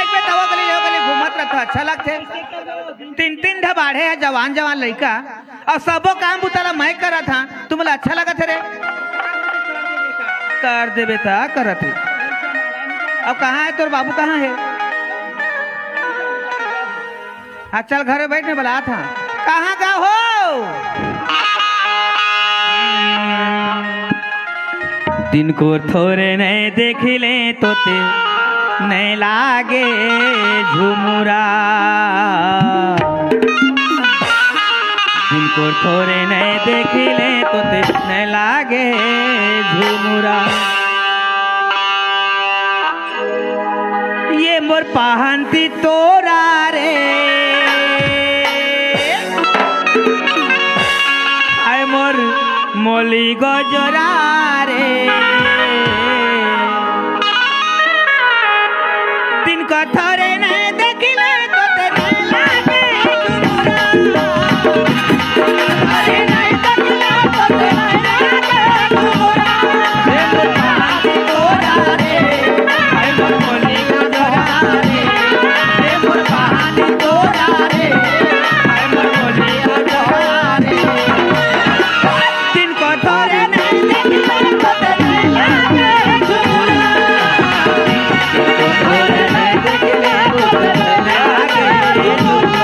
देखबे तो वो गली घूमत रहता अच्छा लगते। तीन तीन ढबाढ़े है जवान जवान लड़का और सबो काम बुताला मैं करा था तुम्हें अच्छा लगा थे रे कर देवे था करत है। अब कहाँ है तोर बाबू कहाँ है? हाँ चल घर में बैठने बुला था। कहाँ का हो? दिन को थोड़े नहीं देखिले तोते नहीं लागे झुमुरा। दिन को थोड़े नहीं देखिले तोते नहीं लागे झुमुरा। ये मोर पहनती तोरा रे आय मोर मोली गजरा रे। दिन को थोड़े नहीं देखिले तोते नहीं लागे झुमुरा। अरे नहीं देखिले तोते नहीं लागे झुमुरा। ये मोर पहनती तोरा रे आय मोर मोली गजरा रे। ये मोर पहनती तोरा रे आय मोर मोली गजरा रे। दिन को थोड़े नहीं देखिले तोते नहीं लागे झुमुरा। थोड़े नहीं देखिले तोते नहीं लागे झुमुरा।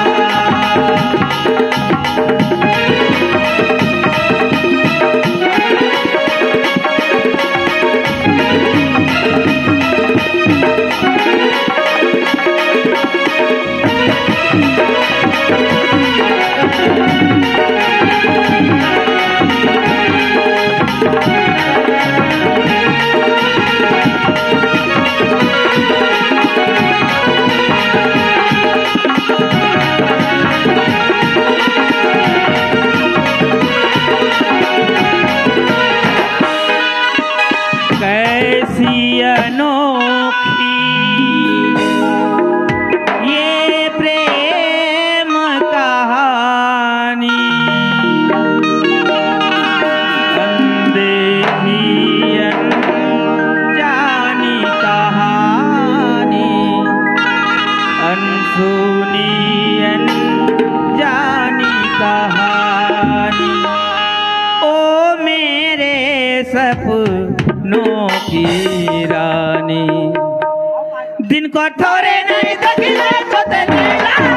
कैसी अनोखी ये प्रेम कहानी। अनदेखी अनजानी कहानी। अनसुनी अनजानी कहानी। ओ मेरे सपनों की रानी। दिन को थोड़े नहीं देखिले तोते नहीं लागे